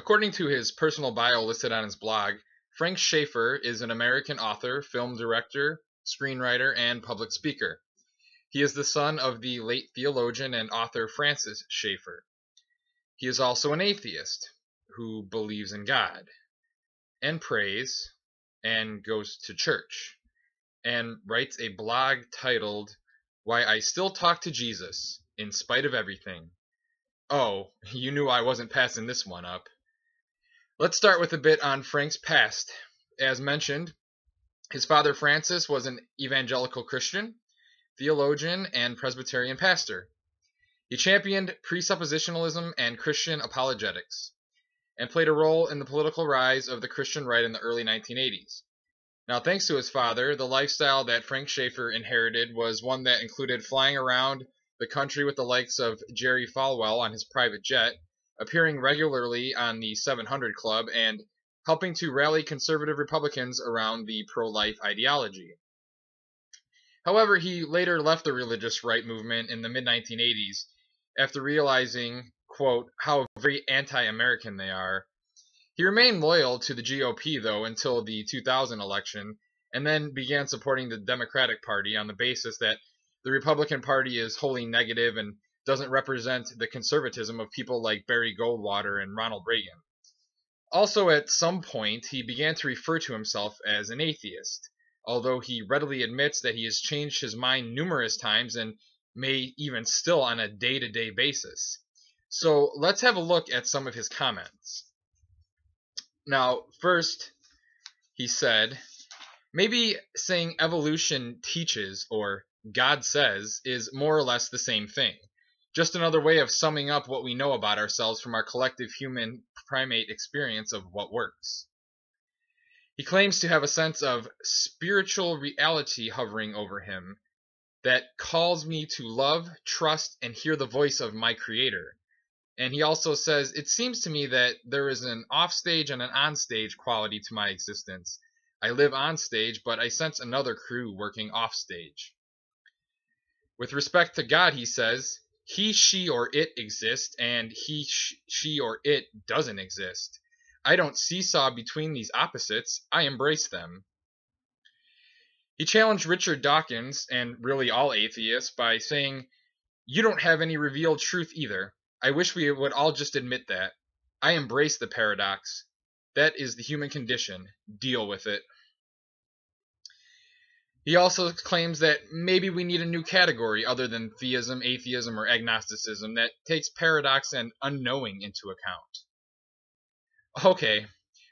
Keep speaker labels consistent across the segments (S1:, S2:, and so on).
S1: According to his personal bio listed on his blog, Frank Schaeffer is an American author, film director, screenwriter, and public speaker. He is the son of the late theologian and author Francis Schaeffer. He is also an atheist who believes in God and prays and goes to church and writes a blog titled "Why I Still Talk to Jesus in Spite of Everything." Oh, you knew I wasn't passing this one up. Let's start with a bit on Frank's past. As mentioned, his father Francis was an evangelical Christian, theologian, and Presbyterian pastor. He championed presuppositionalism and Christian apologetics, and played a role in the political rise of the Christian right in the early 1980s. Now, thanks to his father, the lifestyle that Frank Schaeffer inherited was one that included flying around the country with the likes of Jerry Falwell on his private jet, appearing regularly on the 700 Club, and helping to rally conservative Republicans around the pro-life ideology. However, he later left the religious right movement in the mid-1980s after realizing, quote, how very anti-American they are. He remained loyal to the GOP, though, until the 2000 election, and then began supporting the Democratic Party on the basis that the Republican Party is wholly negative and doesn't represent the conservatism of people like Barry Goldwater and Ronald Reagan. Also, at some point, he began to refer to himself as an atheist, although he readily admits that he has changed his mind numerous times and may even still on a day-to-day basis. So let's have a look at some of his comments. Now, first, he said, maybe saying evolution teaches or God says is more or less the same thing. Just another way of summing up what we know about ourselves from our collective human primate experience of what works. He claims to have a sense of spiritual reality hovering over him that calls me to love, trust, and hear the voice of my Creator. And he also says, it seems to me that there is an offstage and an onstage quality to my existence. I live on stage, but I sense another crew working offstage. With respect to God, he says, he, she, or it exists, and he, she, or it doesn't exist. I don't seesaw between these opposites. I embrace them. He challenged Richard Dawkins, and really all atheists, by saying, you don't have any revealed truth either. I wish we would all just admit that. I embrace the paradox. That is the human condition. Deal with it. He also claims that maybe we need a new category other than theism, atheism, or agnosticism that takes paradox and unknowing into account. Okay,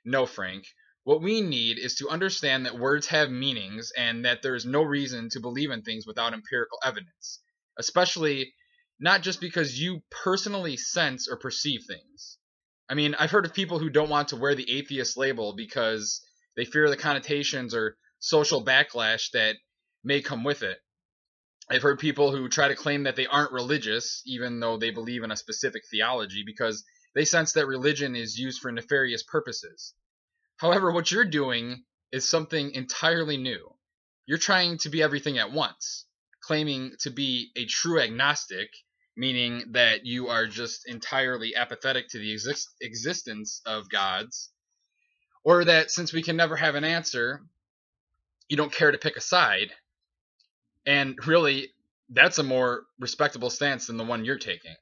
S1: no, Frank. What we need is to understand that words have meanings and that there is no reason to believe in things without empirical evidence, especially not just because you personally sense or perceive things. I mean, I've heard of people who don't want to wear the atheist label because they fear the connotations or social backlash that may come with it. I've heard people who try to claim that they aren't religious, even though they believe in a specific theology, because they sense that religion is used for nefarious purposes. However, what you're doing is something entirely new. You're trying to be everything at once, claiming to be a true agnostic, meaning that you are just entirely apathetic to the existence of gods, or that since we can never have an answer, you don't care to pick a side. And really, that's a more respectable stance than the one you're taking.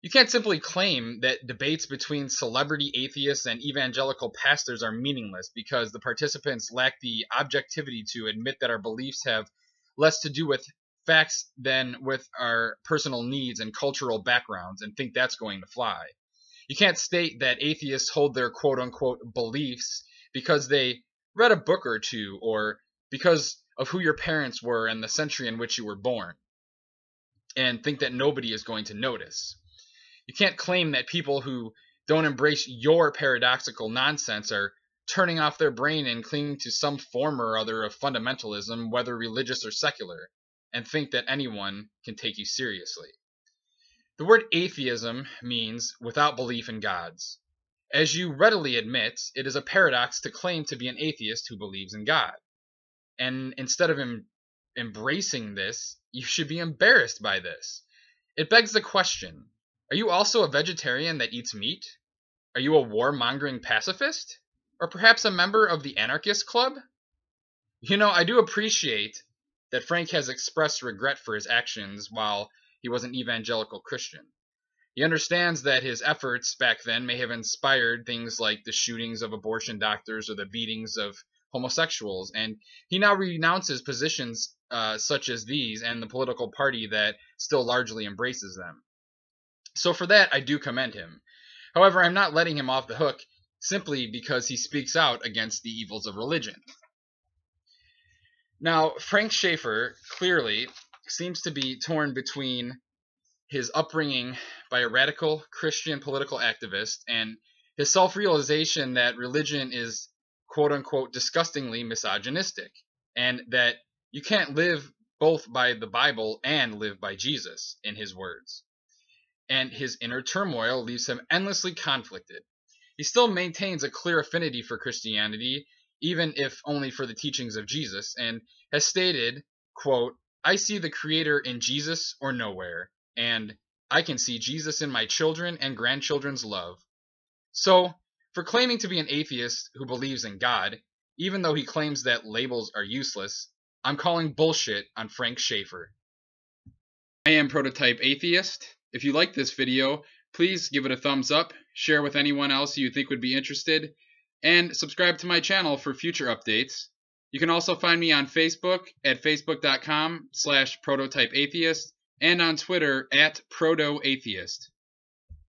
S1: You can't simply claim that debates between celebrity atheists and evangelical pastors are meaningless because the participants lack the objectivity to admit that our beliefs have less to do with facts than with our personal needs and cultural backgrounds and think that's going to fly. You can't state that atheists hold their quote-unquote beliefs because they read a book or two or because of who your parents were and the century in which you were born and think that nobody is going to notice. You can't claim that people who don't embrace your paradoxical nonsense are turning off their brain and clinging to some form or other of fundamentalism, whether religious or secular, and think that anyone can take you seriously. The word atheism means without belief in gods. As you readily admit, it is a paradox to claim to be an atheist who believes in God. And instead of embracing this, you should be embarrassed by this. It begs the question, are you also a vegetarian that eats meat? Are you a warmongering pacifist? Or perhaps a member of the anarchist club? I do appreciate that Frank has expressed regret for his actions while he was an evangelical Christian. He understands that his efforts back then may have inspired things like the shootings of abortion doctors or the beatings of homosexuals, and he now renounces positions such as these and the political party that still largely embraces them. So for that, I do commend him. However, I'm not letting him off the hook simply because he speaks out against the evils of religion. Now, Frank Schaeffer clearly seems to be torn between his upbringing by a radical Christian political activist and his self-realization that religion is quote-unquote disgustingly misogynistic, and that you can't live both by the Bible and live by Jesus, in his words. And his inner turmoil leaves him endlessly conflicted. He still maintains a clear affinity for Christianity, even if only for the teachings of Jesus, and has stated, quote, "I see the Creator in Jesus or nowhere, and I can see Jesus in my children and grandchildren's love." So, for claiming to be an atheist who believes in God, even though he claims that labels are useless, I'm calling bullshit on Frank Schaeffer. I am Prototype Atheist. If you like this video, please give it a thumbs up, share with anyone else you think would be interested, and subscribe to my channel for future updates. You can also find me on Facebook at facebook.com/prototypeatheist and on Twitter at protoatheist.